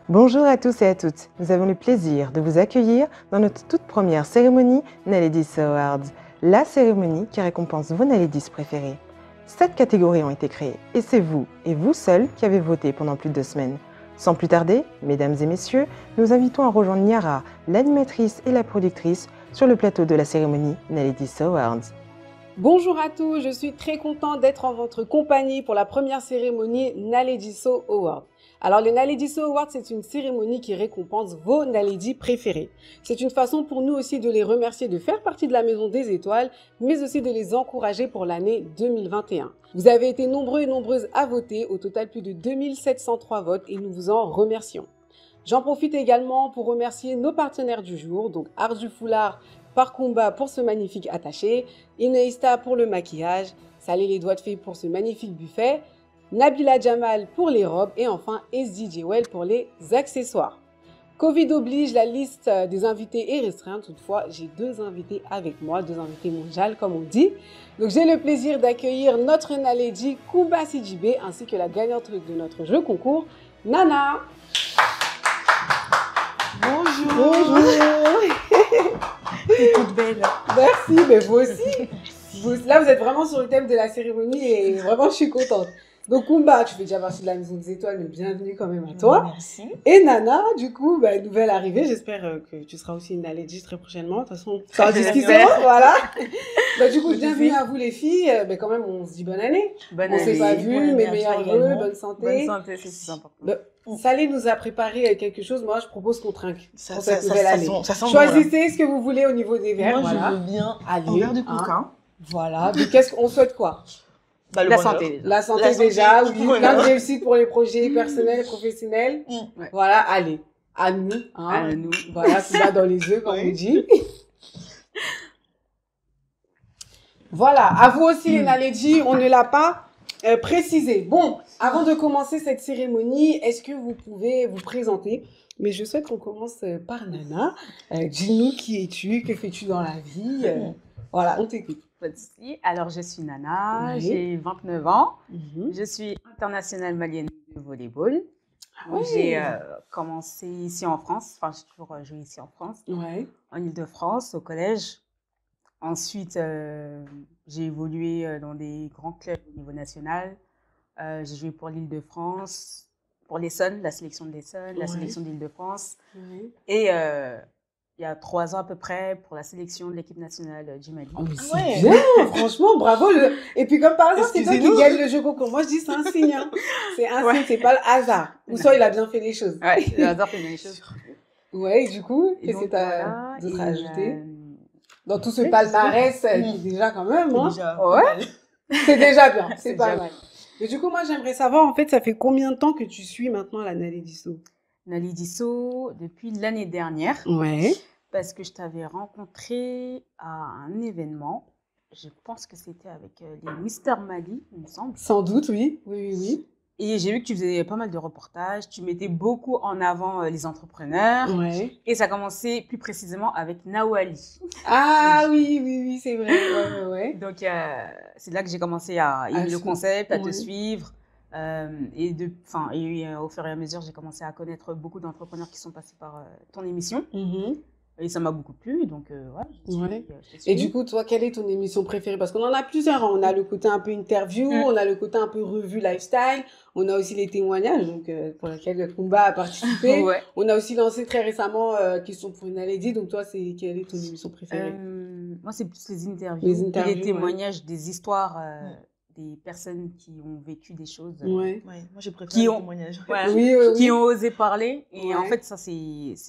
Bonjour à tous et à toutes. Nous avons le plaisir de vous accueillir dans notre toute première cérémonie Naledi Awards, la cérémonie qui récompense vos Naledis préférés. 7 catégories ont été créées et c'est vous et vous seuls qui avez voté pendant plus de 2 semaines. Sans plus tarder, mesdames et messieurs, nous invitons à rejoindre Niara, l'animatrice et la productrice, sur le plateau de la cérémonie Naledi Awards. Bonjour à tous, je suis très contente d'être en votre compagnie pour la première cérémonie Naledi Awards. Alors les Naledi Awards, c'est une cérémonie qui récompense vos Naledi préférés. C'est une façon pour nous aussi de les remercier de faire partie de la Maison des Étoiles, mais aussi de les encourager pour l'année 2021. Vous avez été nombreux et nombreuses à voter, au total plus de 2703 votes et nous vous en remercions. J'en profite également pour remercier nos partenaires du jour, donc Art du Foulard par Kumba pour ce magnifique attaché, Ineista pour le maquillage, Salé les doigts de fée pour ce magnifique buffet, Nabila Jamal pour les robes et enfin SDJ Well pour les accessoires. Covid oblige, la liste des invités est restreinte, toutefois j'ai 2 invités avec moi, 2 invités mondiales comme on dit. Donc j'ai le plaisir d'accueillir notre Naledi Kumba Sidibé ainsi que la gagnante de notre jeu concours, Nana. Bonjour. Bonjour. T'es toute belle. Merci, mais vous aussi. Là, vous êtes vraiment sur le thème de la cérémonie et vraiment, je suis contente. Donc, Kumba, tu fais déjà partie de la Maison des Étoiles, mais bienvenue quand même à toi. Merci. Et Nana, du coup, nouvelle arrivée. J'espère que tu seras aussi une Naledi très prochainement. De toute façon, c'est en discussion, voilà. Du coup, bienvenue à vous les filles. Quand même, on se dit bonne année. Bonne On année. s'est pas vu, Bonne mes année meilleurs à toi vœux, également. bonne santé. Bonne santé, c'est plus important. Salé nous a préparé quelque chose. Moi, je propose qu'on trinque Ça, pour ça, cette nouvelle année. ça sent bon, Choisissez ce que vous voulez au niveau des verres. Moi, voilà. je veux bien Allez, un verre de hein. coca. Voilà. Mais qu'est-ce qu'on souhaite quoi? Bah, le La bonheur. santé. La santé La santé, déjà, le oui. bonheur. Plein de réussite pour les projets personnels et professionnels. Ouais. Voilà, allez. À nous. Hein. À nous. Voilà, tout va dans les œufs, comme Oui. on dit. Voilà. À vous aussi, les Naledi, on ne l'a pas précisé. Bon, avant de commencer cette cérémonie, est-ce que vous pouvez vous présenter? Mais je souhaite qu'on commence par Nana. Dis-nous qui es-tu, que fais-tu dans la vie? Voilà, on t'écoute. Pas de souci. Alors, je suis Nana, Oui. j'ai 29 ans. Mhm. Je suis internationale malienne de volleyball. oui. J'ai commencé ici en France, enfin, j'ai toujours joué ici en France, Ouais. en Île-de-France, au collège. Ensuite, j'ai évolué dans des grands clubs au niveau national. J'ai joué pour l'Île-de-France, pour l'Essonne, la sélection de l'Essonne, la Ouais. sélection de l'Île-de-France. Ouais. Et il y a 3 ans à peu près, pour la sélection de l'équipe nationale du Mali. Oh, mais c'est Ouais. bien, franchement, bravo. Et puis, comme par hasard, c'est toi qui Excusez-nous. gagne le jeu concours. Moi, je dis c'est un signe. Hein. C'est un signe, c'est pas le hasard. Ou soit il a bien fait les choses. Ouais, le hasard fait bien les choses. Ouais, et du coup, Et qu'est-ce que donc, tu as voilà, d'autre et, à ajouter euh, dans tout ce oui, palmarès c'est qui est déjà quand même, hein, Déjà. Ouais. c'est déjà bien, c'est C'est pas déjà mal. Et du coup, moi, j'aimerais savoir, en fait, ça fait combien de temps que tu suis maintenant la Naledi Awards? Naledi Awards depuis l'année dernière, Ouais. parce que je t'avais rencontré à un événement. Je pense que c'était avec les Mister Mali, il me semble. Sans doute, oui. Oui, oui, oui. Et j'ai vu que tu faisais pas mal de reportages. Tu mettais beaucoup en avant les entrepreneurs. Ouais. Et ça a commencé plus précisément avec Nawali. Ah oui, oui, oui, c'est vrai. Ouais, ouais, ouais. Donc, c'est là que j'ai commencé à aimer le suivre. concept, à te Ouais. suivre. Au fur et à mesure, j'ai commencé à connaître beaucoup d'entrepreneurs qui sont passés par ton émission. Mhm. Et ça m'a beaucoup plu. Donc, ouais, Ouais. je t'ai suivi. Et du coup, toi, quelle est ton émission préférée? Parce qu'on en a plusieurs. Hein. On a le côté un peu interview, on a le côté un peu revue lifestyle, on a aussi les témoignages, donc pour lesquels Kumba a participé. Ouais. On a aussi lancé très récemment Question pour une Naledi. Donc toi, quelle est ton émission préférée? Moi, c'est plus les interviews, Les et interviews, les ouais. témoignages, des histoires des personnes qui ont vécu des choses, Ouais. Ouais, moi, j'ai préféré Qui les ont- témoignages. voilà, Oui, oui, qui oui. ont osé parler. Et Ouais. en fait, ça, c'est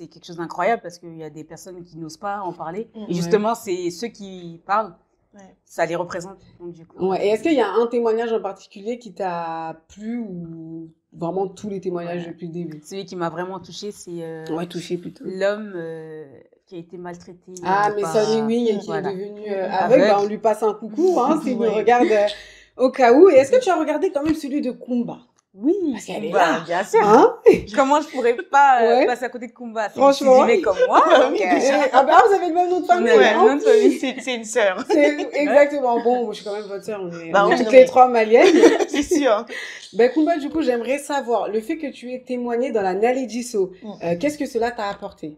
quelque chose d'incroyable parce qu'il y a des personnes qui n'osent pas en parler. Ouais. Et justement, c'est ceux qui parlent, Ouais. ça les représente. Donc, du coup, Ouais. Et est-ce qu'il y a un témoignage en particulier qui t'a plu ou vraiment tous les témoignages Ouais. depuis le début? celui qui m'a vraiment touchée, c'est Ouais, touché plutôt. l'homme qui a été maltraité. Ah, mais par- Sonny Wing qui voilà. est devenu Aveugle. aveugle, on lui passe un coucou, hein, s'il nous Ouais. regarde au cas où. Et est-ce que tu as regardé quand même celui de Kumba? Oui, Parce qu'elle est Kumba, là. bien sûr. Hein? Comment je pourrais pas Ouais. passer à côté de Kumba? C'est Franchement. une comme moi. Bah donc, oui, Ah bah, vous avez le même nom de famille, on a Ouais. le hein? même famille. C'est une sœur. C'est exactement. Bon, moi, je suis quand même votre sœur, Bah on est oui, toutes non, les mais- trois maliennes. C'est sûr. Ben, Kumba, du coup, j'aimerais savoir, le fait que tu aies témoigné dans la Nalediso, Mm. qu'est-ce que cela t'a apporté?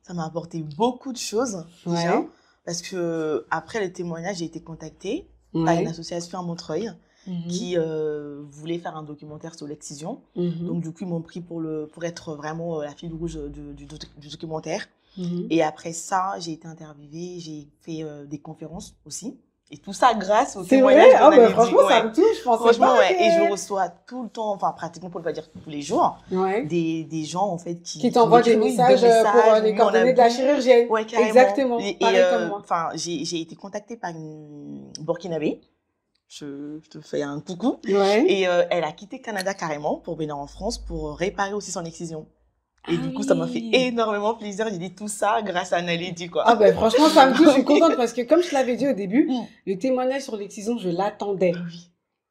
Ça m'a apporté beaucoup de choses, déjà. Ouais. Parce que après le témoignage, j'ai été contactée par une association à Montreuil Mhm. qui voulait faire un documentaire sur l'excision. Mhm. Donc, du coup, ils m'ont pris pour être vraiment la file rouge du documentaire. Mhm. Et après ça, j'ai été interviewée, j'ai fait des conférences aussi. Et tout ça grâce au C'est témoignage vrai? de Ah, ben, Naledi. franchement, ça Ouais. me touche. Je pensais Franchement, pas ouais. que... Et je reçois tout le temps, enfin, pratiquement pour ne pas dire tous les jours, Ouais. des gens, en fait, Qui t'envoient des m'écrivent, messages pour les oui, on a coordonnées de la vu. chirurgienne. Ouais, carrément. Exactement. Et, Pareil comme moi. enfin, j'ai été contactée par une Burkinabé. Je te fais un coucou. Ouais. Et elle a quitté Canada carrément pour venir en France pour réparer aussi son excision. Et Ah du coup, ça m'a fait oui. énormément plaisir. J'ai dit tout ça grâce à Naledi, quoi. Ah ben franchement, ça me touche, je suis contente parce que comme je te l'avais dit au début, Mm. le témoignage sur l'excision, je l'attendais. Oui.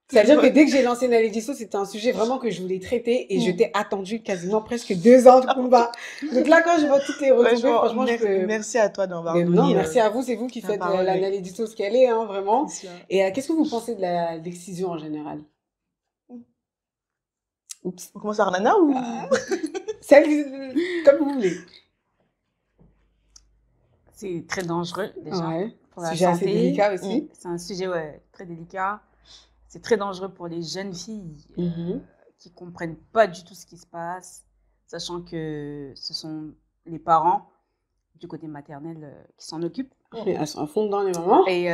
C'est-à-dire que dès que j'ai lancé Nalediso, c'était un sujet vraiment que je voulais traiter et Mm. je t'ai attendu quasiment presque 2 ans de combat. Donc là, quand je vois toutes les retombées, franchement, je peux... merci à toi d'avoir Mais donné. non, merci à vous, c'est vous qui la faites parole, la oui. Nalediso ce qu'elle est, hein, vraiment. C'est sûr. Et qu'est-ce que vous pensez de l'excision en général? Oups. On commence par Nana ou Celle, comme vous voulez. C'est très dangereux, déjà. Ouais. Pour la Sujet assez santé. délicat aussi. C'est un sujet très délicat. C'est très dangereux pour les jeunes filles Mhm. qui comprennent pas du tout ce qui se passe, sachant que ce sont les parents du côté maternel qui s'en occupent. Et elles sont à fond dedans, les mamans. Et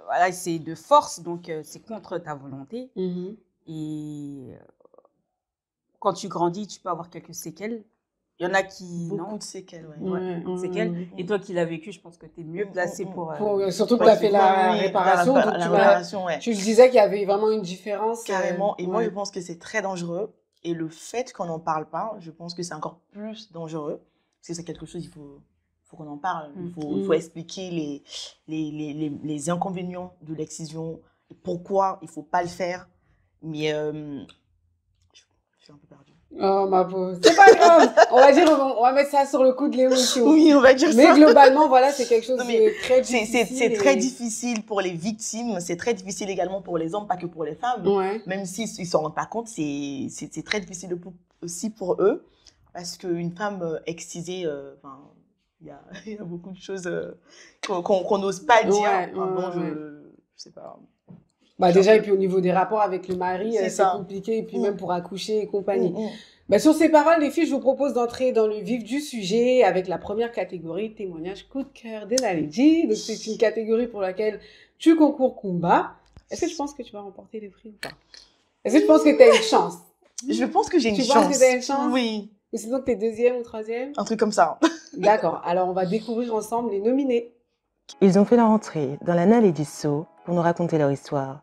voilà, c'est de force, donc c'est contre ta volonté. Mhm. Et quand tu grandis, tu peux avoir quelques séquelles. Il y en a qui beaucoup non. de séquelles, ouais. Ouais, Ouais, séquelles. ouais. Et toi qui l'as vécu, je pense que tu es mieux placé pour... Surtout que tu as fait la Oui, réparation, la donc tu réparation, ouais. tu le disais qu'il y avait vraiment une différence. Carrément. Et moi, ouais. je pense que c'est très dangereux. Et le fait qu'on n'en parle pas, je pense que c'est encore plus dangereux. Parce que c'est quelque chose, il faut qu'on en parle. Il faut expliquer les inconvénients de l'excision, pourquoi il ne faut pas le faire. Mais je suis un peu perdue. Oh ma pauvre. C'est pas grave. On va mettre ça sur le coup de l'émotion. Oui, on va dire Mais ça. globalement, voilà, c'est quelque chose Non, mais de très difficile. C'est très difficile pour les victimes, c'est très difficile également pour les hommes, pas que pour les femmes. Ouais. Même s'ils ne s'en rendent pas compte, c'est très difficile aussi pour eux. Parce qu'une femme excisée, il y a beaucoup de choses qu'on n'ose pas dire. Ouais, Bon, ouais. je sais pas. Bah déjà, et puis au niveau des rapports avec le mari, C'est c'est ça. compliqué. Et puis Mm. même pour accoucher et compagnie. Mm, mm. Bah, sur ces paroles, les filles, je vous propose d'entrer dans le vif du sujet avec la première catégorie, témoignage coup de cœur de Naledi. Donc, c'est une catégorie pour laquelle tu concours Kumba. Est-ce que tu penses que tu vas remporter le prix ou pas? Est-ce que tu penses que tu as une chance? Je pense que j'ai une Tu chance. penses que t'as une chance? Oui, Ou sinon que tu es deuxième ou troisième? un truc comme ça. D'accord. Alors, on va découvrir ensemble les nominés. Ils ont fait leur entrée dans la Nalediso pour nous raconter leur histoire.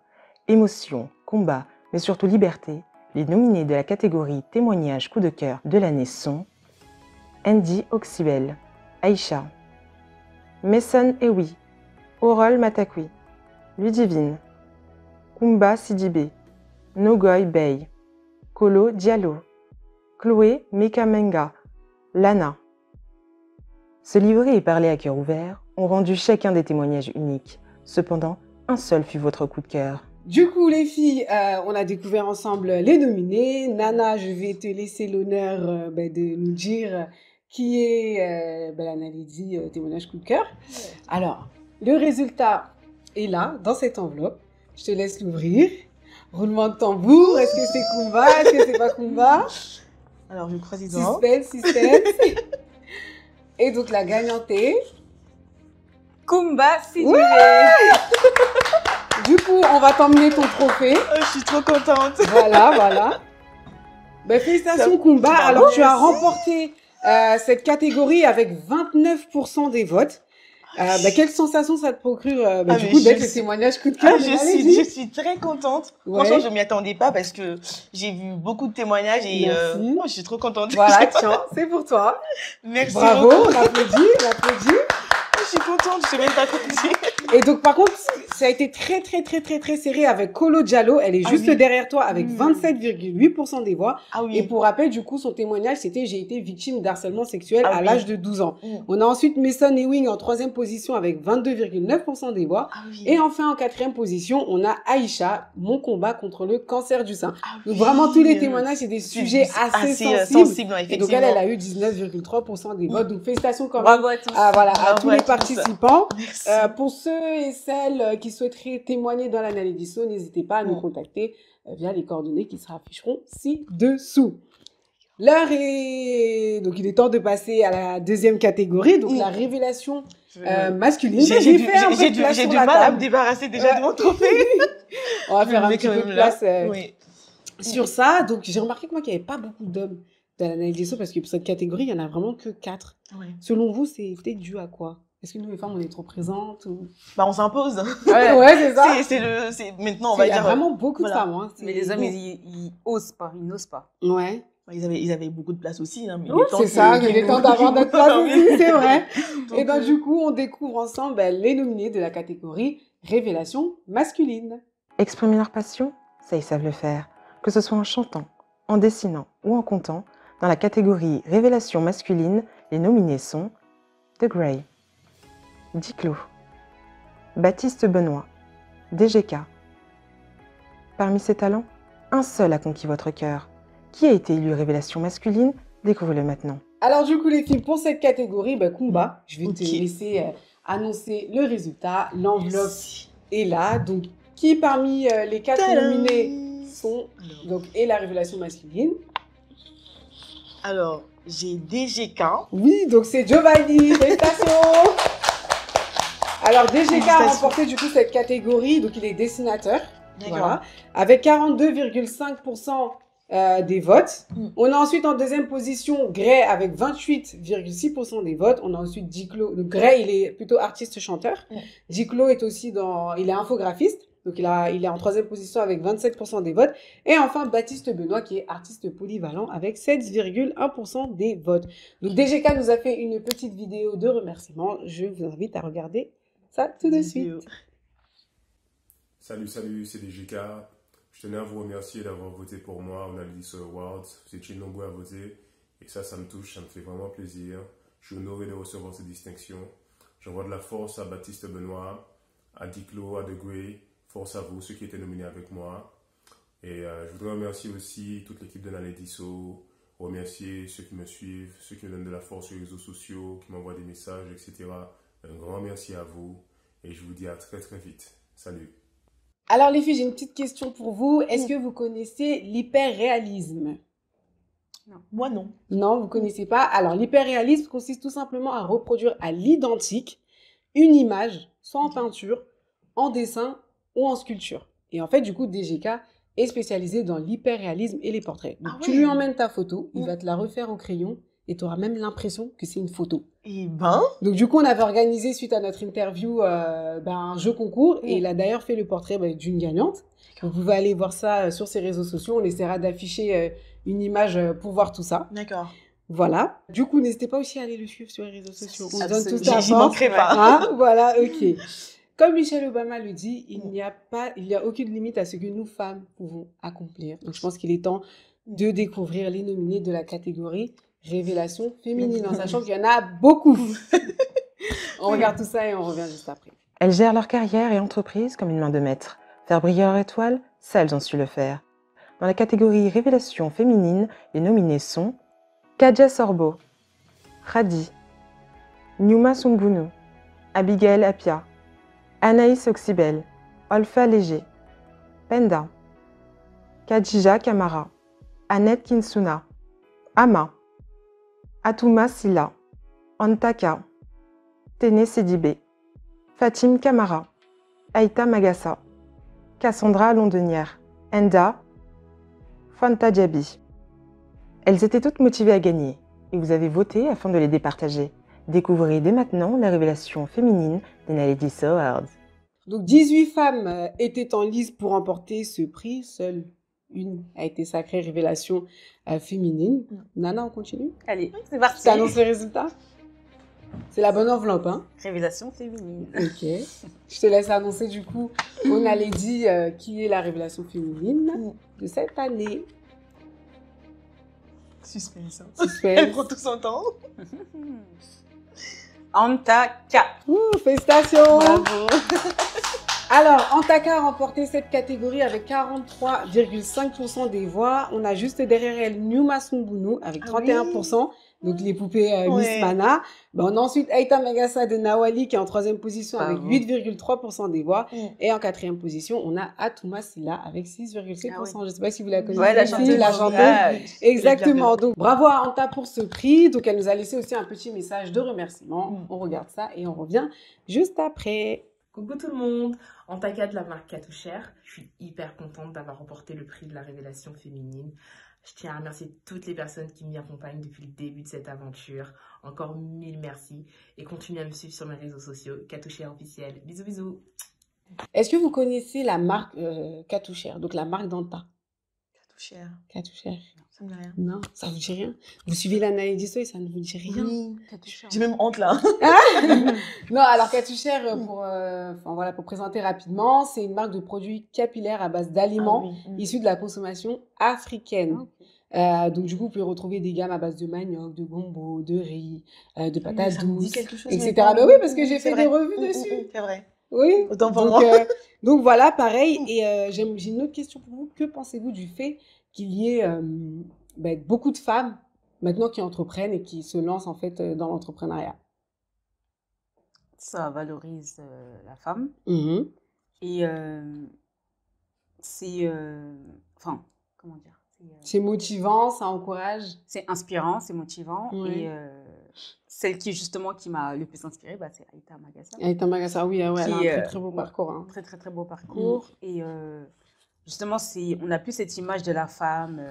Émotion, combat, mais surtout liberté. Les nominés de la catégorie témoignage coup de cœur de l'année sont Andy Oxibel, Aïcha, Mason Ewi, Aurol Matakwi, Ludivine, Kumba Sidibé, Nogoy Bey, Kolo Diallo, Chloé Mekamenga, Lana. Se livrer et parler à cœur ouvert ont rendu chacun des témoignages uniques. Cependant, un seul fut votre coup de cœur. Du coup, les filles, on a découvert ensemble les nominés. Nana, je vais te laisser l'honneur de nous dire qui est la Naledi témoignage coup de cœur. Alors, le résultat est là, dans cette enveloppe. Je te laisse l'ouvrir. Roulement de tambour. Est-ce que c'est Kumba? Est-ce que c'est pas Kumba? Alors, je croise les doigts. Suspense. Et donc, la gagnante est... Kumba Sidibé. Ouais. Du coup, on va t'emmener ton trophée. Je suis trop contente. Voilà. Ben, félicitations, Kumba. Bah, Alors, tu as merci. remporté cette catégorie avec 29% des votes. Quelle sensation ça te procure du coup d'être le témoignage coup de cœur de Naledi? Je suis très contente. Ouais. Franchement, je ne m'y attendais pas parce que j'ai vu beaucoup de témoignages et Merci. moi, je suis trop contente. Voilà, tiens, c'est pour toi. Merci Bravo, beaucoup. on applaudit. Je suis contente, je sais même pas quoi dire. Et donc, par contre, ça a été très serré avec Kolo Diallo. Elle est juste derrière toi avec 27,8% des voix. Ah oui. Et pour rappel, du coup, son témoignage, c'était « J'ai été victime d'harcèlement sexuel à oui. l'âge de 12 ans ». On a ensuite Mason Ewing en 3e position avec 22,9% des voix. Ah oui. Et enfin, en 4e position, on a Aïcha, mon combat contre le cancer du sein. Ah Donc, oui. vraiment, tous les témoignages, c'est des sujets assez sensibles. Ouais, Et donc, elle a eu 19,3% des votes. Donc, félicitations quand même. Bravo à tous. À tous les tous. participants. Merci. Pour ceux et celles qui souhaiteraient témoigner dans l'analyse d'ISO, n'hésitez pas à nous contacter via les coordonnées qui s'afficheront ci-dessous. L'heure est... Donc, il est temps de passer à la deuxième catégorie, donc la révélation masculine. J'ai du mal à me débarrasser déjà de mon trophée. On va faire un petit peu de place Oui. sur ça. Donc, j'ai remarqué que moi, qu'il n'y avait pas beaucoup d'hommes dans l'analyse d'ISO parce que pour cette catégorie, il n'y en a vraiment que 4. Ouais. Selon vous, c'est peut-être dû à quoi? Est-ce que nous, les femmes, on est trop présentes ou... Bah, on s'impose. Ouais, c'est ça. Maintenant, on va Il y a dire. vraiment beaucoup de femmes. Hein. Mais les hommes, ils osent pas, ils n'osent pas. Ouais. Ils avaient beaucoup de place aussi. Hein, mais C'est ça, il est temps d'avoir notre place aussi, c'est vrai. Donc, Et ben du coup, on découvre ensemble les nominés de la catégorie Révélation masculine. Exprimer leur passion, ça ils savent le faire. Que ce soit en chantant, en dessinant ou en comptant, dans la catégorie Révélation masculine, les nominés sont The Grey, Diclo, Baptiste Benoît, DGK. Parmi ces talents, un seul a conquis votre cœur. Qui a été élu Révélation masculine? Découvrez-le maintenant. Alors du coup, les filles, pour cette catégorie, Kumba, je vais te laisser annoncer le résultat. L'enveloppe est là. Donc, qui parmi les 4 nominés sont donc et la Révélation masculine? Alors, j'ai DGK. Oui, donc c'est Giovanni. Félicitations. Alors, DGK a remporté du coup cette catégorie, donc il est dessinateur, voilà, avec 42,5% des votes. On a ensuite en deuxième position Gray avec 28,6% des votes. On a ensuite Diclo. Donc Gray, il est plutôt artiste-chanteur. Diclo est aussi il est infographiste. Donc il est en troisième position avec 27% des votes. Et enfin Baptiste Benoît qui est artiste polyvalent avec 7,1% des votes. Donc DGK nous a fait une petite vidéo de remerciement. Je vous invite à regarder ça tout de suite. Salut, c'est DGK. Je tenais à vous remercier d'avoir voté pour moi au Nalediso Awards. Vous étiez nombreux à voter et ça me touche, ça me fait vraiment plaisir. Je suis honoré de recevoir cette distinction. J'envoie de la force à Baptiste Benoît, à Diclo, à The Grey. Force à vous, ceux qui étaient nominés avec moi. Et je voudrais remercier aussi toute l'équipe de Nalediso, remercier ceux qui me suivent, ceux qui me donnent de la force sur les réseaux sociaux, qui m'envoient des messages, etc. Un grand merci à vous et je vous dis à très vite. Salut. Alors les filles, j'ai une petite question pour vous. Est-ce que vous connaissez l'hyperréalisme? Non. Moi non. Non, vous ne connaissez pas. Alors l'hyperréalisme consiste tout simplement à reproduire à l'identique une image, soit en peinture, en dessin ou en sculpture. Et en fait, du coup, DGK est spécialisé dans l'hyperréalisme et les portraits. Donc tu lui emmènes ta photo, il va te la refaire au crayon et tu auras même l'impression que c'est une photo. Et ben. Donc du coup, on avait organisé suite à notre interview un jeu concours et il a d'ailleurs fait le portrait d'une gagnante. Vous pouvez aller voir ça sur ses réseaux sociaux. On essaiera d'afficher une image pour voir tout ça. D'accord. Voilà. Du coup, n'hésitez pas aussi à aller le suivre sur les réseaux sociaux. On donne tout ça. J'y manquerai pas. Hein, voilà, ok. Comme Michelle Obama le dit, il n'y a aucune limite à ce que nous, femmes, pouvons accomplir. Donc je pense qu'il est temps de découvrir les nominés de la catégorie Révélation féminine, en sachant qu'il y en a beaucoup. On regarde tout ça et on revient juste après. Elles gèrent leur carrière et entreprise comme une main de maître. Faire briller leur étoile, ça elles ont su le faire. Dans la catégorie Révélation féminine, les nominés sont Kadja Sorbo, Khadi, Nyuma Sumbunu, Abigail Apia, Anaïs Oxybel, Olfa Léger, Penda, Kadija Kamara, Annette Kinsuna, Ama, Atouma Silla, Antaka, Téné Sidibé, Fatim Kamara, Aïta Magassa, Cassandra Londonière, Enda, Fanta Djabi. Elles étaient toutes motivées à gagner et vous avez voté afin de les départager. Découvrez dès maintenant la révélation féminine des Nalediso Awards. Donc 18 femmes étaient en lice pour remporter ce prix. Seule une a été sacrée révélation féminine. Nana, on continue? Allez, c'est parti. Tu annonces les résultats? C'est la bonne enveloppe, hein? Révélation féminine. Ok. Je te laisse annoncer du coup, on allait dire qui est la révélation féminine de cette année. Suspense. Elle Suspense. prend tout son temps. Antaka. Félicitations! Bravo. Alors, Antaka a remporté cette catégorie avec 43,5% des voix. On a juste derrière elle Nyuma Sumbunu avec 31%. Donc, les poupées Miss Mana. Ben, on a ensuite Aïta Magassa de Nawali qui est en troisième position avec 8,3% des voix. Et en quatrième position, on a Atuma Silla avec 6,7%. Je ne sais pas si vous la connaissez. Ouais, la chanteuse. Exactement. Donc, bravo à Anta pour ce prix. Donc, elle nous a laissé aussi un petit message de remerciement. On regarde ça et on revient juste après. Coucou tout le monde, Antaka de la marque Katouchère. Je suis hyper contente d'avoir remporté le prix de la révélation féminine. Je tiens à remercier toutes les personnes qui m'y accompagnent depuis le début de cette aventure. Encore 1000 merci et continuez à me suivre sur mes réseaux sociaux, Katouchère officiel. Bisous bisous. Est-ce que vous connaissez la marque Katouchère, donc la marque d'Anta? Katouchère. Katouchère. Ça me dit rien. Non, ça vous dit rien. Vous suivez l'analyse du sol et ça ne vous dit rien. Oui. J'ai même honte là. Non, alors Katouchère, pour présenter rapidement, c'est une marque de produits capillaires à base d'aliments issus de la consommation africaine. Donc du coup, vous pouvez retrouver des gammes à base de manioc, de gombo, de riz, de patates douces, etc. Ben oui, parce que j'ai fait des revues dessus. C'est vrai. Oui. Autant pour moi. Donc voilà, pareil. Et j'ai une autre question pour vous. Que pensez-vous du fait qu'il y ait beaucoup de femmes maintenant qui entreprennent et qui se lancent en fait dans l'entrepreneuriat? Ça valorise la femme. Et c'est... Enfin, comment dire? C'est motivant, ça encourage. C'est inspirant, c'est motivant. Oui. Et celle qui justement qui m'a le plus inspirée, c'est Aïta Magassa. Aïta Magassa, oui, elle a un très très beau parcours. Hein. Très très très beau parcours. Et justement, on n'a plus cette image de la femme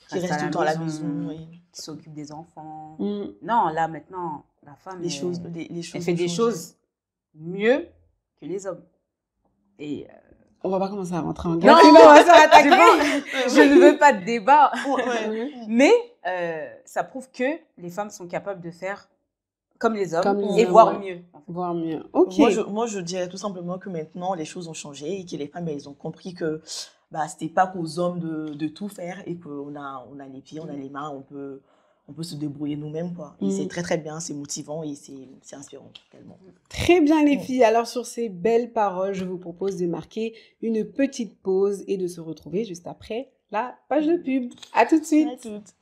qui reste tout le temps à la maison, qui s'occupe des enfants. Non, là maintenant, la femme, les choses elle fait des choses mieux que les hommes. Et on va pas commencer à rentrer en non, guerre. on va se rattaquer. Je ne veux pas de débat. Mais ça prouve que les femmes sont capables de faire comme les hommes et voire mieux. En fait. Voire mieux. Ok. Moi, je dirais tout simplement que maintenant, les choses ont changé et que les femmes, elles ont compris que c'était pas qu'aux hommes de tout faire et qu'on a les pieds, on a les mains, on peut se débrouiller nous-mêmes, quoi. Et c'est très, très bien, c'est motivant et c'est inspirant, tellement. Très bien, les filles. Alors, sur ces belles paroles, je vous propose de marquer une petite pause et de se retrouver juste après la page de pub. À tout de suite. À toutes.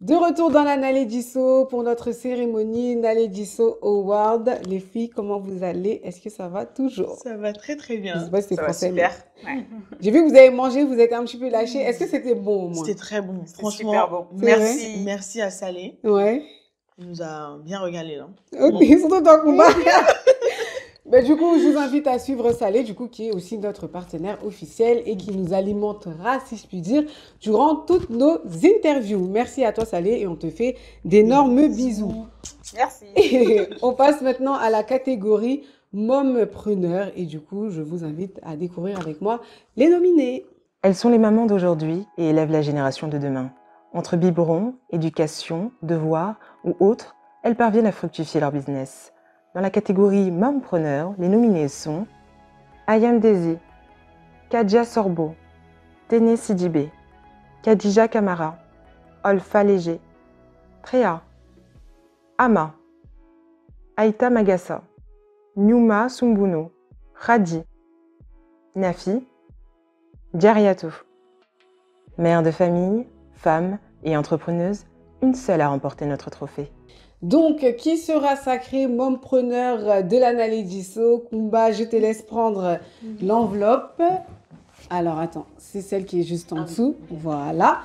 De retour dans la Naledisso pour notre cérémonie Naledisso Award. Les filles, comment vous allez? Est-ce que ça va toujours? Ça va très très Je bien. sais pas si c'est Ça va français. super. Mais... J'ai vu que vous avez mangé, vous êtes un petit peu lâché. Est-ce que c'était bon au moins? C'était très bon. C'était Franchement, super bon. merci. Merci à Salé. Ouais. Il nous a bien régalé là. Ok, surtout dans le combat. Ben, du coup, je vous invite à suivre Salé, du coup, qui est aussi notre partenaire officiel et qui nous alimentera, si je puis dire, durant toutes nos interviews. Merci à toi, Salé, et on te fait d'énormes bisous. Merci. Et on passe maintenant à la catégorie Mompreneur et du coup, je vous invite à découvrir avec moi les nominés. Elles sont les mamans d'aujourd'hui et élèvent la génération de demain. Entre biberons, éducation, devoirs ou autres, elles parviennent à fructifier leur business. Dans la catégorie Mompreneur, les nominés sont Ayam Desi, Kadja Sorbo, Téné Sidibé, Khadija Kamara, Olfa Léger, Tréa, Ama, Aïta Magassa, Nyuma Sumbuno, Khadi, Nafi, Diariatou. Mère de famille, femme et entrepreneuse, une seule a remporté notre trophée. Donc, qui sera sacré Mompreneur de la Naledisso? Kumba, je te laisse prendre l'enveloppe. Alors, attends, c'est celle qui est juste en dessous. Voilà.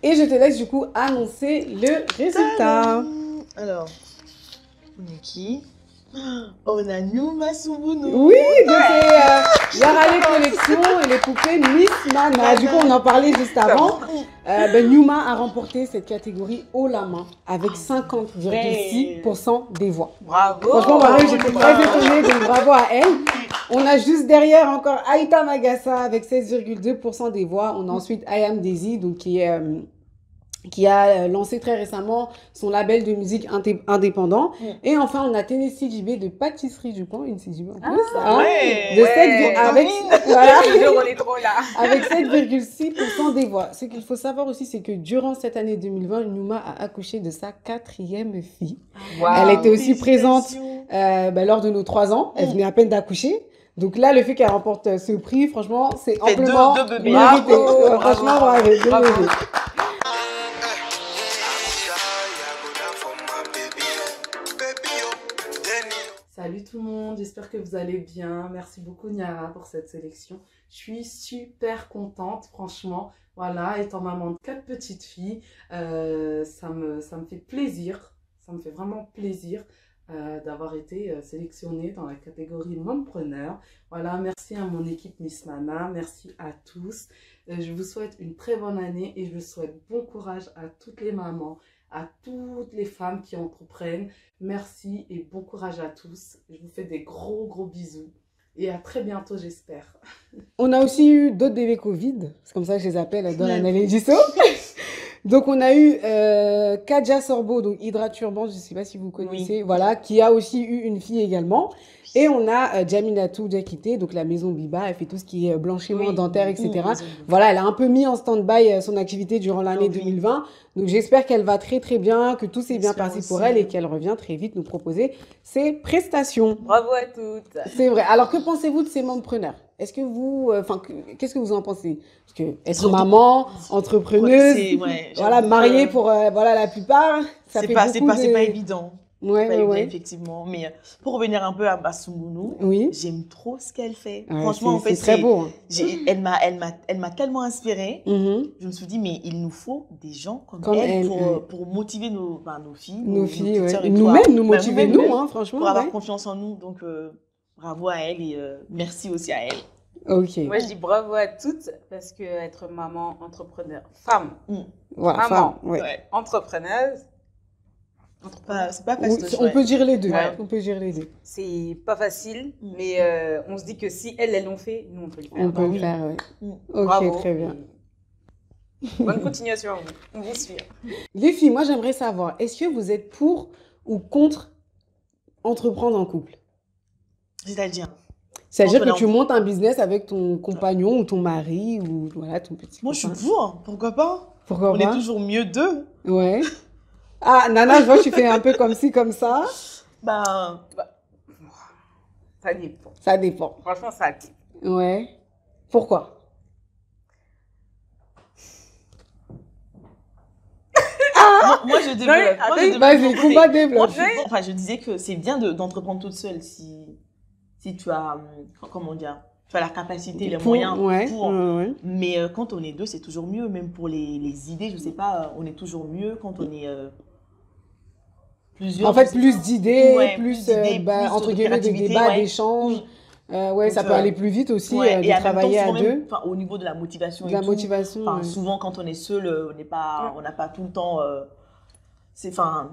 Et je te laisse du coup annoncer le résultat. Alors, on est qui? On a Nyuma Sumbuno. Oui, de Yarale Collection et les poupées Miss Mana. Du coup, on en parlait juste avant. Nyuma a remporté cette catégorie haut la main avec 50,6% des voix. Bravo. Franchement, moi-même, j'étais très étonnée, donc bravo à elle. On a juste derrière encore Aïta Magassa avec 16,2% des voix. On a ensuite Ayam Desi, donc qui a lancé très récemment son label de musique indépendant. Et enfin, on a Tennessee JB de Pâtisserie du Coin, une CJB en plus. Ouais. De 7, avec, voilà, On est trop là. avec 7,6% des voix. Ce qu'il faut savoir aussi, c'est que durant cette année 2020, Nyuma a accouché de sa 4e fille. Elle était aussi présente lors de nos 3 ans. Elle venait à peine d'accoucher. Donc là, le fait qu'elle remporte ce prix, franchement, c'est amplement deux bébés. mérité. Bravo, Franchement, bravo. bravo. Deux bébés. Salut tout le monde, j'espère que vous allez bien. Merci beaucoup Niara pour cette sélection. Je suis super contente, franchement. Voilà, étant maman de 4 petites filles, ça me fait plaisir, ça me fait vraiment plaisir d'avoir été sélectionnée dans la catégorie Mompreneur. Voilà, merci à mon équipe Miss Mana, merci à tous. Je vous souhaite une très bonne année et je souhaite bon courage à toutes les mamans, à toutes les femmes qui entreprennent. Merci et bon courage à tous. Je vous fais des gros bisous et à très bientôt, j'espère. On a aussi eu d'autres bébés Covid, c'est comme ça que je les appelle dans la Naledisso. Donc on a eu Kadja Sorbo, donc Hydraturban, je ne sais pas si vous connaissez, voilà, qui a aussi eu une fille également. Et on a Jaminatou Diakité, donc la maison Biba, elle fait tout ce qui est blanchiment dentaire, etc. Voilà, elle a un peu mis en stand-by son activité durant l'année 2020. Donc j'espère qu'elle va très bien, que tout s'est bien passé pour elle et qu'elle revient très vite nous proposer ses prestations. Bravo à toutes. C'est vrai. Alors que pensez-vous de ces mompreneurs? Est-ce que vous, qu'est-ce que vous en pensez? Parce que être maman, entrepreneuse, voilà, mariée pour, voilà, la plupart, ça fait beaucoup de... C'est pas évident. Ouais. Effectivement. Mais pour revenir un peu à Sumbuno, j'aime trop ce qu'elle fait. Ouais, franchement, en fait, c'est très beau. Hein. Elle m'a tellement inspirée. Je me suis dit, mais il nous faut des gens comme elle pour motiver nos filles. Nos filles, nous-mêmes, nous motiver, hein, franchement. Pour avoir confiance en nous. Donc, bravo à elle et merci aussi à elle. Ok. Moi, je dis bravo à toutes parce que être maman, entrepreneur, femme, voilà, maman, C'est entrepreneuse, pas facile. On peut dire les deux. Ouais. On peut dire les deux. c'est pas facile, mais on se dit que si elles l'ont fait, nous on peut le faire. On peut le faire, oui. Ok, Bravo. très bien. Bonne continuation à vous. On vous suit. Les filles, moi j'aimerais savoir, est-ce que vous êtes pour ou contre entreprendre en couple? C'est-à-dire que tu montes un business avec ton compagnon ou ton mari ou voilà, ton petit Moi, je copain. suis pour. Pourquoi pas? Pourquoi On pas? est toujours mieux d'eux. Ouais. Ah, Nana, je vois que tu fais un peu comme ci, comme ça. Bah, Ça dépend. Ça dépend. Franchement, ça dépend. Ouais. Pourquoi? moi, je développe. Moi, je développe Vas-y, mon côté. Kumba Moi, développe. enfin, je disais que c'est bien d'entreprendre toute seule si tu as, comment dire, tu as la capacité, les moyens pour. Mais quand on est deux, c'est toujours mieux. Même pour les idées, je sais pas, on est toujours mieux quand on est plusieurs. En fait, plus d'idées, Ouais, plus, plus entre de guillemets, de créativité, débats, ouais. d'échanges. Ouais, ça Donc, peut aller plus vite aussi ouais, de et en même temps, travailler à souvent deux. même, au niveau de la motivation De et la tout, motivation. enfin, Ouais. souvent quand on est seul, on n'a pas tout le temps.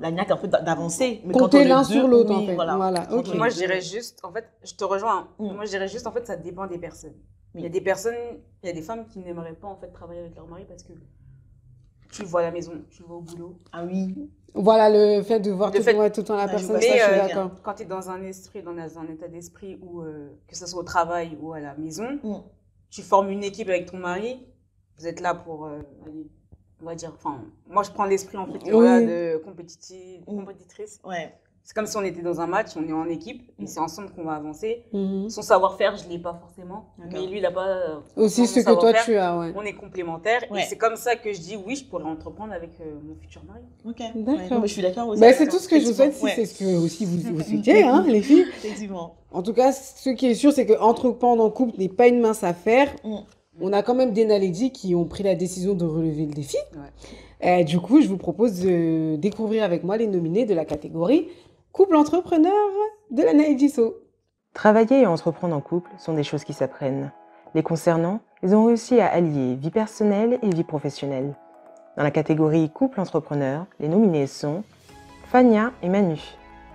La niaque un peu d'avancer. Mais quand on Compter est l'un deux, sur l'autre, oui, en fait. Voilà. Ok. Moi, je dirais juste, en fait, je te rejoins. Moi, je dirais juste, en fait, ça dépend des personnes. Il y a des personnes, il y a des femmes qui n'aimeraient pas, en fait, travailler avec leur mari parce que tu le vois à la maison, tu le vois au boulot. Ah oui. Voilà, le fait de voir tout le temps la Ouais, personne, je ça, vois je suis ça, d'accord. Quand tu es dans un état d'esprit où, que ce soit au travail ou à la maison, tu formes une équipe avec ton mari, vous êtes là pour, allez, on va dire, enfin, moi je prends l'esprit en fait voilà, de compétitrice. Ouais. C'est comme si on était dans un match, on est en équipe, et c'est ensemble qu'on va avancer. Son savoir-faire, je ne l'ai pas forcément, mais lui, il n'a pas. Aussi ce que toi tu as, ouais. On est complémentaires, et c'est comme ça que je dis oui, je pourrais entreprendre avec mon futur mari. Ok. D'accord. Ouais, je suis d'accord aussi. Bah, c'est tout ce que je vous souhaite, si c'est ce que aussi vous souhaitez, hein, les filles. Effectivement. En tout cas, ce qui est sûr, c'est qu'entreprendre en couple n'est pas une mince affaire. On a quand même des Naledi qui ont pris la décision de relever le défi. Du coup, je vous propose de découvrir avec moi les nominés de la catégorie Couple entrepreneur de la Naledi So. Travailler et entreprendre en couple sont des choses qui s'apprennent. Les concernant, ils ont réussi à allier vie personnelle et vie professionnelle. Dans la catégorie Couple entrepreneur, les nominés sont Fania et Manu,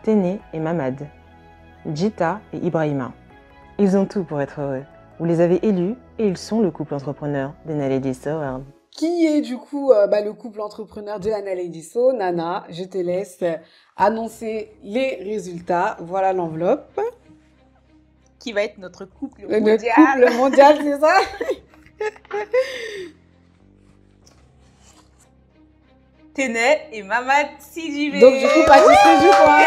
Téné et Mamad, Jita et Ibrahima. Ils ont tout pour être heureux. Vous les avez élus et ils sont le couple entrepreneur des Naledi So Awards. Qui est du coup le couple entrepreneur de la Naledi So? Nana, je te laisse annoncer les résultats. Voilà l'enveloppe. Qui va être notre couple Notre mondial. couple mondial, c'est ça? Téné et Mamad Sidibé. Donc du coup, pâtisserie du coin.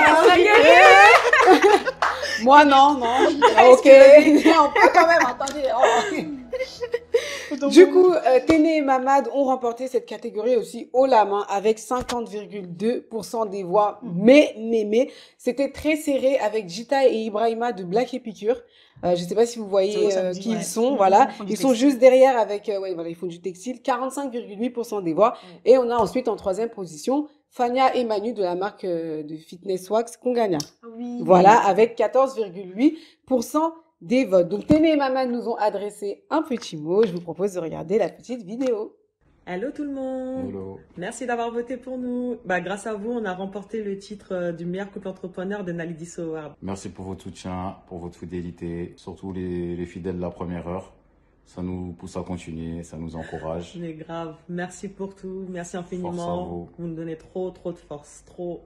Moi non. Ok. On peut quand même, attendez. Du coup, Téné et Mamad ont remporté cette catégorie aussi haut la main avec 50,2% des voix. Mais, c'était très serré avec Jita et Ibrahima de Black Epicure. Je ne sais pas si vous voyez qui ils sont. Voilà. Ils sont juste derrière avec, ils font du textile. 45,8% des voix. Et on a ensuite en troisième position Fania et Manu de la marque de fitness wax Kongania. Voilà, avec 14,8% des votes. Donc, Téné et Mamad nous ont adressé un petit mot. Je vous propose de regarder la petite vidéo. Hello tout le monde. Hello. Merci d'avoir voté pour nous. Grâce à vous, on a remporté le titre du meilleur couple entrepreneur de Naledi So Awards. Merci pour votre soutien, pour votre fidélité, surtout les fidèles de la première heure. Ça nous pousse à continuer, ça nous encourage. Mais grave, merci pour tout, merci infiniment. Force à vous. Vous nous donnez trop de force, trop.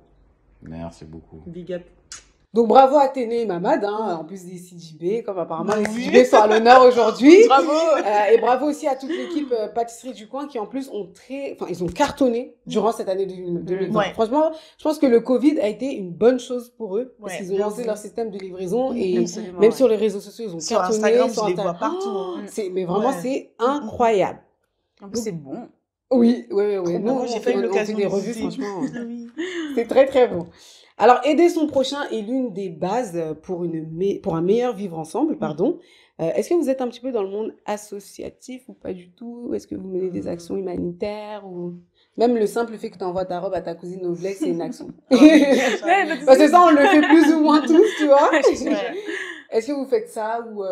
Merci beaucoup. Big up. Donc, bravo à Téné et Mamad, en plus des CJB, comme apparemment les CJB sont à l'honneur aujourd'hui. Bravo. Et bravo aussi à toute l'équipe Pâtisserie du Coin qui, en plus, ils ont cartonné durant cette année 2020. Ouais. Franchement, je pense que le Covid a été une bonne chose pour eux parce qu'ils ont bien lancé vu. leur système de livraison et Absolument, même sur les réseaux sociaux, ils ont Sur cartonné. Instagram, sur je les vois Instagram. partout. Mais vraiment, c'est incroyable. En plus, c'est bon. Oui. Moi, j'ai pas eu l'occasion des de revues, goûter. franchement. Ah oui. C'est très, très bon. Alors, aider son prochain est l'une des bases pour un meilleur vivre ensemble, pardon. Est-ce que vous êtes un petit peu dans le monde associatif ou pas du tout? Est-ce que vous menez des actions humanitaires ou même le simple fait que tu envoies ta robe à ta cousine au Vlex, c'est une action. Parce que ça, on le fait plus ou moins tous, tu vois. Ouais. Est-ce que vous faites ça ou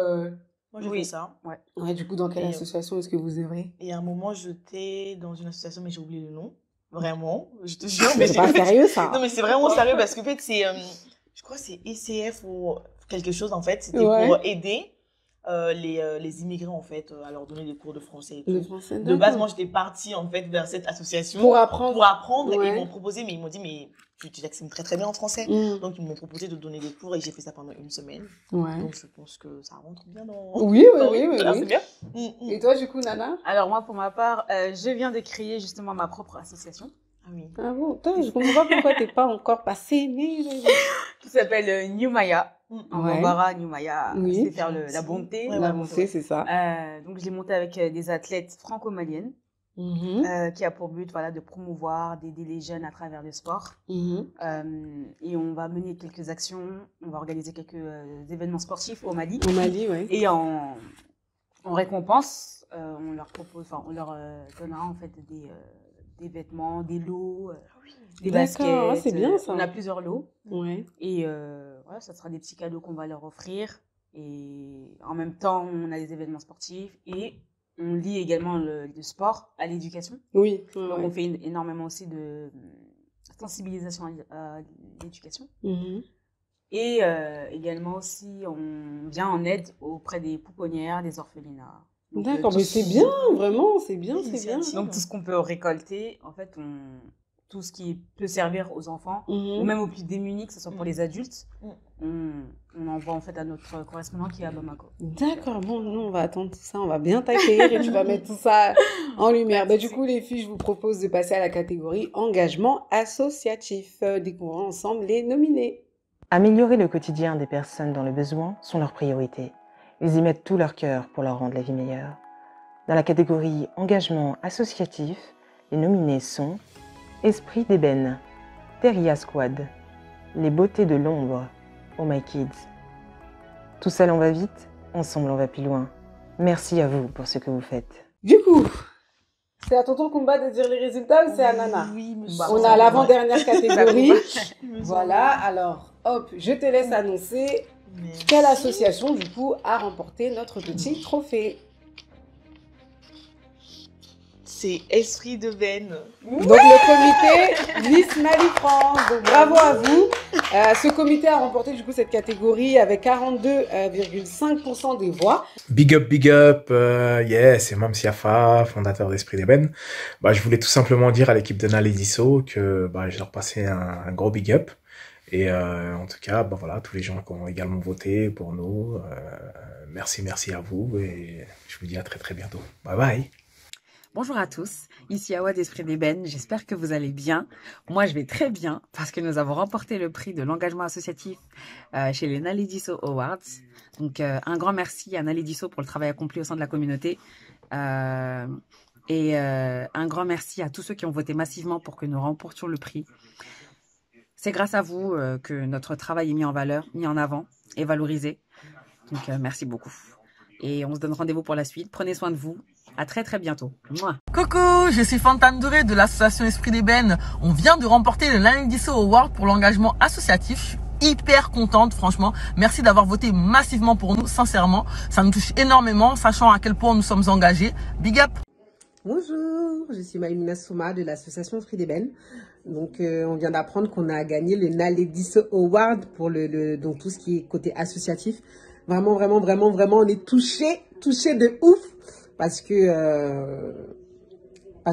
Moi, j'ai fait ça. Ouais, du coup, dans quelle Et, association est-ce que vous œuvrez? Et à un moment, j'étais dans une association, mais j'ai oublié le nom. Vraiment, je te jure. Mais c'est pas sérieux, ça. Non, mais c'est vraiment sérieux parce que, en fait, c'est, je crois que c'est ECF ou quelque chose, en fait. C'était Ouais. pour aider les immigrés, en fait, à leur donner des cours de français et tout. Le français, De base, moi, j'étais partie, en fait, vers cette association pour apprendre. et Ouais. ils m'ont proposé, mais ils m'ont dit, mais tu t'exprimes très, très bien en français. Mm. Donc, ils m'ont proposé de donner des cours et j'ai fait ça pendant une semaine. Ouais. Donc, je pense que ça rentre bien dans... Oui. Ah, c'est bien. Et toi, du coup, Nana? Alors moi, pour ma part, je viens de créer justement ma propre association Ah oui. Ah bon, putain, je comprends pas pourquoi t'es pas encore passé, mais... qui s'appelle New Maya. En Ouais. Bambara, New Maya, Oui. c'est faire la bonté. Ouais, L'avancée, c'est ça. Donc je l'ai monté avec des athlètes franco-maliennes. qui a pour but de promouvoir, d'aider les jeunes à travers le sport. Et on va mener quelques actions, on va organiser quelques événements sportifs au Mali. Au Mali, oui. Et en récompense, on leur propose, on leur donnera en fait des vêtements, des lots, des baskets. C'est bien ça. On a plusieurs lots. Ouais. Et voilà, ça sera des petits cadeaux qu'on va leur offrir. Et en même temps, on a des événements sportifs et on lie également le sport à l'éducation. Oui. Donc, on fait énormément aussi de sensibilisation à l'éducation. Et également aussi, on vient en aide auprès des pouponnières, des orphelinats. D'accord, mais c'est bien, vraiment, c'est bien. Donc, tout ce qu'on peut récolter, en fait, tout ce qui peut servir aux enfants, ou même aux plus démunis, que ce soit pour les adultes, on envoie en fait à notre correspondant qui est à Bamako. D'accord, bon, nous on va attendre tout ça, on va bien t'accueillir et tu vas mettre tout ça en lumière. Du coup, les filles, je vous propose de passer à la catégorie engagement associatif. Découvrons ensemble les nominés. Améliorer le quotidien des personnes dans le besoin sont leurs priorités. Ils y mettent tout leur cœur pour leur rendre la vie meilleure. Dans la catégorie engagement associatif, les nominés sont Esprit d'ébène, Teria Squad, Les beautés de l'ombre, Oh My Kids. Tout seul on va vite, ensemble on va plus loin. Merci à vous pour ce que vous faites. Du coup, c'est à tonton Kumba de dire les résultats ou c'est à Nana? Oui, on a l'avant-dernière catégorie. Voilà, alors hop, je te laisse annoncer quelle association du coup a remporté notre petit trophée. C'est Esprit d'ébène. Donc le comité Miss Mali France. Donc bravo à vous. Ce comité a remporté du coup cette catégorie avec 42,5% des voix. Big up, c'est Mame Siafa, fondateur d'Esprit d'ébène. Je voulais tout simplement dire à l'équipe de Nalediso que je leur passais un gros big up. Et en tout cas, tous les gens qui ont également voté pour nous, merci à vous et je vous dis à très très bientôt. Bye bye. Bonjour à tous, ici Awa d'Esprit d'ébène, j'espère que vous allez bien. Moi je vais très bien parce que nous avons remporté le prix de l'engagement associatif chez les Nalediso Awards. Donc un grand merci à Nalediso pour le travail accompli au sein de la communauté. Et un grand merci à tous ceux qui ont voté massivement pour que nous remportions le prix. C'est grâce à vous que notre travail est mis en valeur, mis en avant et valorisé. Donc merci beaucoup. Et on se donne rendez-vous pour la suite. Prenez soin de vous. À très très bientôt. Mouah. Coucou, je suis Fantane Doré de l'association Esprit d'ébène. On vient de remporter le Nalediso Award pour l'engagement associatif. Je suis hyper contente, franchement. Merci d'avoir voté massivement pour nous, sincèrement. Ça nous touche énormément, sachant à quel point nous sommes engagés. Big up. Bonjour, je suis Maïmina Souma de l'association Esprit d'ébène. Donc, on vient d'apprendre qu'on a gagné le Nalediso Award pour donc tout ce qui est côté associatif. Vraiment, on est touchés de ouf. Parce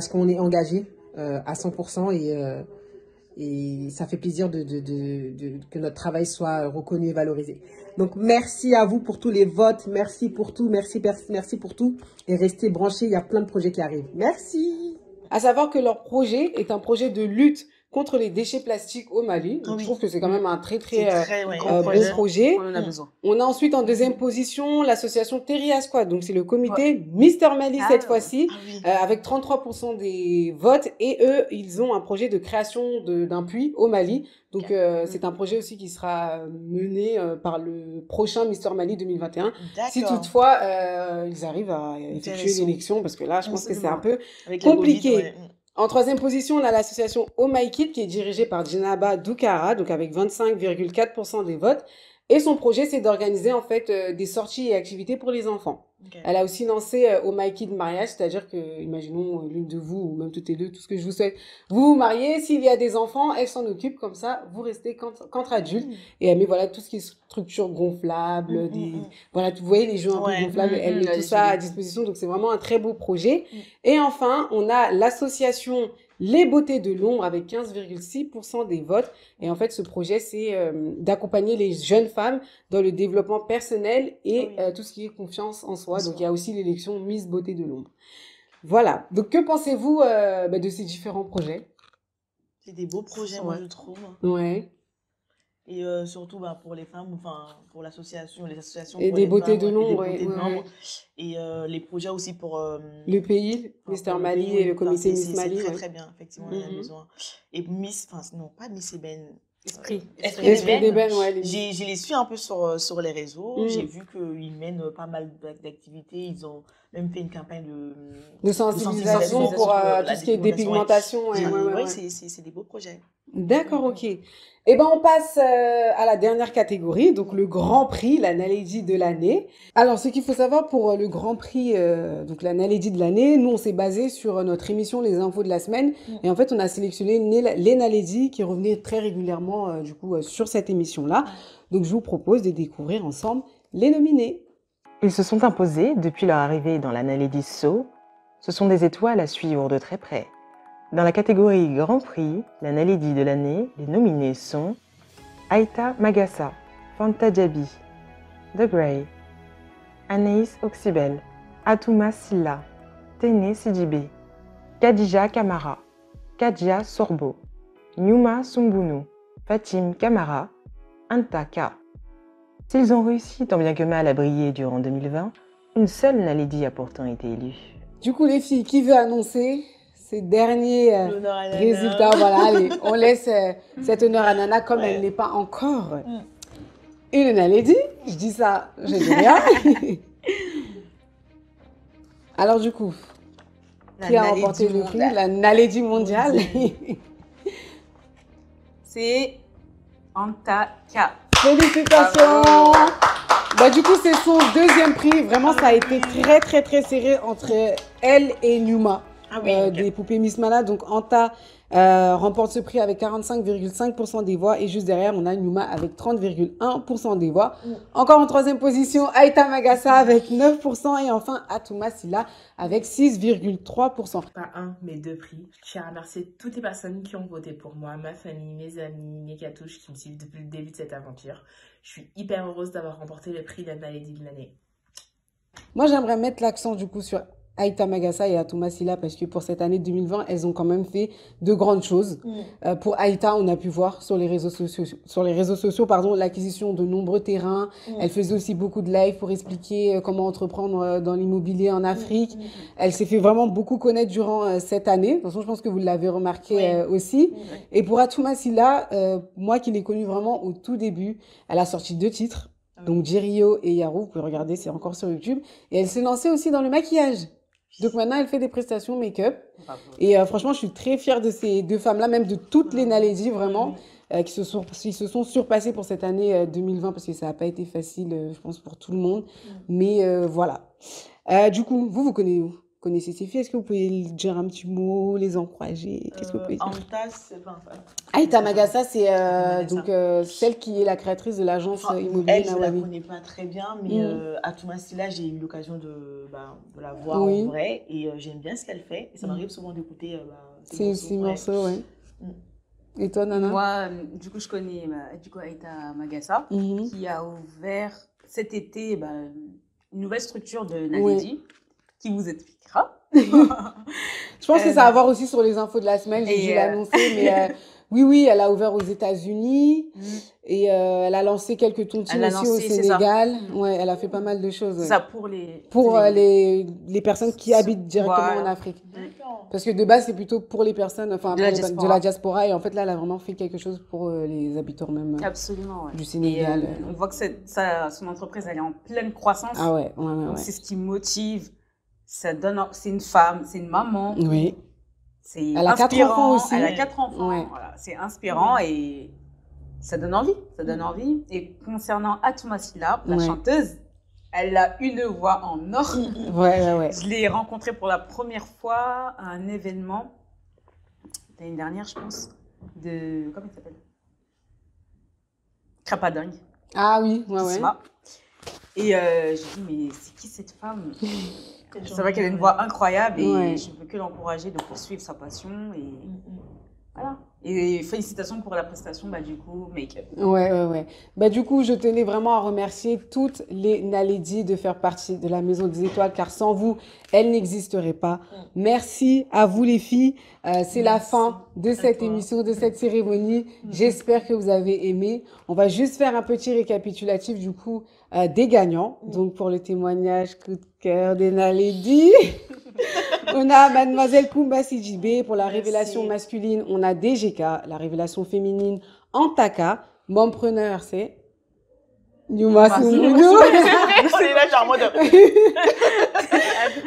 qu'on est engagé à 100% et ça fait plaisir que notre travail soit reconnu et valorisé. Donc merci à vous pour tous les votes, merci pour tout, merci pour tout et restez branchés, il y a plein de projets qui arrivent. Merci. À savoir que leur projet est un projet de lutte contre les déchets plastiques au Mali. Donc, je trouve que c'est quand même un très bon projet. On en a besoin. On a ensuite en deuxième position l'association Teria Squad. Donc c'est le comité Mister Mali cette fois-ci, avec 33% des votes. Et eux, ils ont un projet de création d'un puits au Mali. Donc c'est un projet aussi qui sera mené par le prochain Mister Mali 2021. Si toutefois ils arrivent à effectuer l'élection, parce que là je pense que c'est un peu compliqué. En troisième position, on a l'association Oh My Kids qui est dirigée par Djenaba Doukara, donc avec 25,4% des votes. Et son projet, c'est d'organiser en fait des sorties et activités pour les enfants. Elle a aussi lancé Oh My Kids mariage, c'est-à-dire que, imaginons l'une de vous, ou même toutes les deux, tout ce que je vous souhaite, vous vous mariez, s'il y a des enfants, elle s'en occupe, comme ça, vous restez qu'entre adultes. Et elle met voilà, tout ce qui est structure gonflable, voilà, vous voyez les jeux un peu gonflables, elle met tout ça à disposition, donc c'est vraiment un très beau projet. Et enfin, on a l'association Les Beautés de l'ombre avec 15,6% des votes. Et en fait, ce projet, c'est d'accompagner les jeunes femmes dans le développement personnel et tout ce qui est confiance en soi. Donc, il y a aussi l'élection Miss Beauté de l'ombre. Voilà. Donc, que pensez-vous de ces différents projets? C'est des beaux projets, moi, je trouve. Ouais. Et surtout pour les femmes, enfin pour l'association, les associations Et pour des les beautés femmes, de et des l'ombre. beautés de Ouais, l'ombre. ouais. Et les projets aussi pour Le pays, Mister pour le Mali pays, et le enfin, comité Miss c'est Mali. très ouais. très bien, effectivement, il y en a besoin. Et Miss, enfin non, pas Miss Eben. Esprit. Esprit d'ébène, ouais. les- Je les suis un peu sur les réseaux. Mm. J'ai vu qu'ils mènent pas mal d'activités. Ils ont même fait une campagne De sensibilisation pour la tout ce qui est dépigmentation. dépigmentation. Ouais, ouais, ouais. C'est des beaux projets. D'accord, ok. Eh ben, on passe à la dernière catégorie, donc le Grand Prix, la Naledi de l'année. Alors, ce qu'il faut savoir pour le Grand Prix, donc la Naledi de l'année, nous, on s'est basé sur notre émission Les Infos de la semaine. Et en fait, on a sélectionné les Naledi qui revenaient très régulièrement, sur cette émission-là. Donc, je vous propose de découvrir ensemble les nominés. Ils se sont imposés depuis leur arrivée dans la Naledi So. Ce sont des étoiles à suivre de très près. Dans la catégorie Grand Prix, la Naledi de l'année, les nominés sont Aïta Magassa, Fanta Djabi, The Grey, Anaïs Oxybel, Atouma Silla, Téné Sidibé, Khadija Kamara, Kadja Sorbo, Nyuma Sumbunu, Fatim Kamara, Anta Ka. S'ils ont réussi tant bien que mal à briller durant 2020, une seule Naledi a pourtant été élue. Du coup, les filles, qui veut annoncer ces derniers L'honneur à Nana. résultats? Voilà, allez, on laisse cet honneur à Nana comme elle n'est pas encore une Naledi. Je dis ça, je dis rien. Alors du coup, qui a remporté le prix? La Naledi mondiale. C'est Anta Ka. Félicitations. Bah, du coup, c'est son deuxième prix. Vraiment, ça a été très, très, très serré entre elle et Nyuma. Des poupées Miss Mala. Donc, Anta remporte ce prix avec 45,5% des voix. Et juste derrière, on a Nyuma avec 30,1% des voix. Encore en troisième position, Aïta Magassa avec 9%. Et enfin, Atouma Silla avec 6,3%. Pas un, mais deux prix. Je tiens à remercier toutes les personnes qui ont voté pour moi, ma famille, mes amis, mes catouches qui me suivent depuis le début de cette aventure. Je suis hyper heureuse d'avoir remporté le prix de la Naledi de l'année. Moi, j'aimerais mettre l'accent du coup sur Aïta Magassa et Atouma Silla parce que pour cette année 2020, elles ont quand même fait de grandes choses. Pour Aïta, on a pu voir sur les réseaux sociaux, l'acquisition de nombreux terrains. Elle faisait aussi beaucoup de live pour expliquer comment entreprendre dans l'immobilier en Afrique. Elle s'est fait vraiment beaucoup connaître durant cette année. De toute façon, je pense que vous l'avez remarqué aussi. Et pour Atouma Silla, moi qui l'ai connue vraiment au tout début, elle a sorti 2 titres. Donc Jirio et Yarou, vous pouvez regarder, c'est encore sur YouTube. Et elle s'est lancée aussi dans le maquillage. Donc maintenant, elle fait des prestations make-up. Et franchement, je suis très fière de ces 2 femmes-là, même de toutes les Naledi, vraiment, qui se sont surpassées pour cette année 2020, parce que ça n'a pas été facile, je pense, pour tout le monde. Mais voilà. Du coup, vous connaissez ces filles. Est-ce que vous pouvez dire un petit mot, les encourager? Qu'est-ce que vous pouvez dire? Aïta Magassa, c'est celle qui est la créatrice de l'agence immobilière Elle, je ne la Nawawi. connais pas très bien, mais Atouma Silla, j'ai eu l'occasion de la voir en vrai et j'aime bien ce qu'elle fait. Et ça m'arrive souvent d'écouter ces morceaux, ouais. Et toi, Nana? Moi, du coup, je connais Aïta Magassa, qui a ouvert cet été une nouvelle structure de Naledi, qui vous expliquera. Je pense que ça va avoir aussi sur les infos de la semaine, j'ai dû l'annoncer, mais oui, elle a ouvert aux États-Unis et elle a lancé quelques tontines aussi au Sénégal. Ouais, elle a fait pas mal de choses. Ça pour les personnes qui habitent directement en Afrique. Parce que de base, c'est plutôt pour les personnes de la diaspora. Et en fait, là, elle a vraiment fait quelque chose pour les habitants même du Sénégal. Et, on voit que son entreprise, elle est en pleine croissance. Ah ouais. Donc, c'est ce qui motive. C'est une femme, c'est une maman. Oui. Elle a 4 enfants aussi. Elle a 4 enfants. Ouais. Voilà, c'est inspirant et ça donne envie. Ça donne envie. Et concernant Atouma Silla, la chanteuse, elle a une voix en or. Ouais. Je l'ai rencontrée pour la première fois à un événement l'année dernière, je pense, comment il s'appelle? Crapadingue. Ah oui, ouais. Et j'ai dit, mais c'est qui cette femme? C'est vrai qu'elle a une voix incroyable et je ne peux que l'encourager de poursuivre sa passion. Et voilà. Et félicitations pour la prestation, du coup, make-up. Ouais. Du coup, je tenais vraiment à remercier toutes les Naledi de faire partie de la Maison des Étoiles, car sans vous, elle n'existerait pas. Merci à vous les filles. C'est la fin de cette émission, de cette cérémonie. J'espère que vous avez aimé. On va juste faire un petit récapitulatif du coup des gagnants. Donc pour le témoignage coup de cœur des Naledi. On a Mademoiselle Kumba Sidibé pour la révélation masculine. On a DGK, la révélation féminine Antaka. Mompreneur, c'est Numa Sungunu.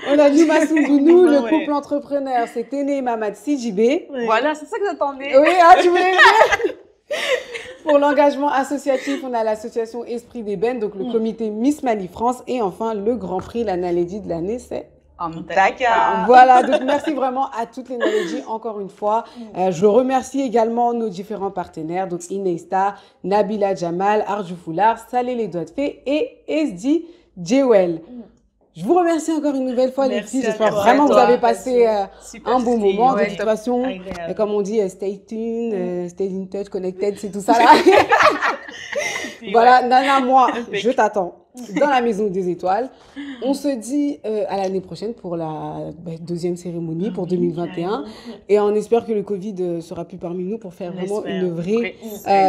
On a Numa Sungunu. Le couple entrepreneur, c'est Téné Mamad Sidibé. Voilà, c'est ça que j'attendais. Oui, tu voulais dire. Pour l'engagement associatif, on a l'association Esprit d'Ébène, donc le comité Miss Mali France. Et enfin, le grand prix, la Naledi de l'année, c'est Antaka. Voilà, donc merci vraiment à toutes les Naledi encore une fois. Je remercie également nos différents partenaires, donc Inesta, Nabila Jamal, Arju Foulard, Salé les doigts de fée et SD Jewel. Je vous remercie encore une nouvelle fois les filles. J'espère vraiment que vous avez passé un bon moment. De toute façon, comme on dit, stay tuned, stay in touch, connected, c'est tout ça là. Voilà, Nana, moi, je t'attends dans la Maison des Étoiles. On se dit à l'année prochaine pour la deuxième cérémonie pour 2021. Et on espère que le Covid sera plus parmi nous pour faire vraiment une vraie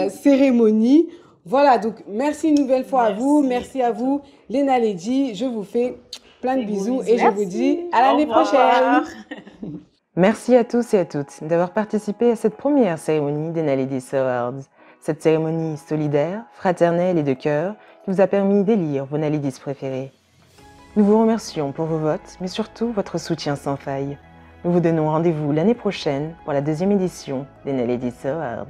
cérémonie. Voilà, donc merci une nouvelle fois à vous. Merci à vous, les Naledi. Je vous fais plein de bisous et je vous dis à l'année prochaine. Merci à tous et à toutes d'avoir participé à cette première cérémonie des Naledi Awards. Cette cérémonie solidaire, fraternelle et de cœur qui vous a permis d'élire vos Naledis préférés. Nous vous remercions pour vos votes, mais surtout votre soutien sans faille. Nous vous donnons rendez-vous l'année prochaine pour la deuxième édition des Naledi Awards.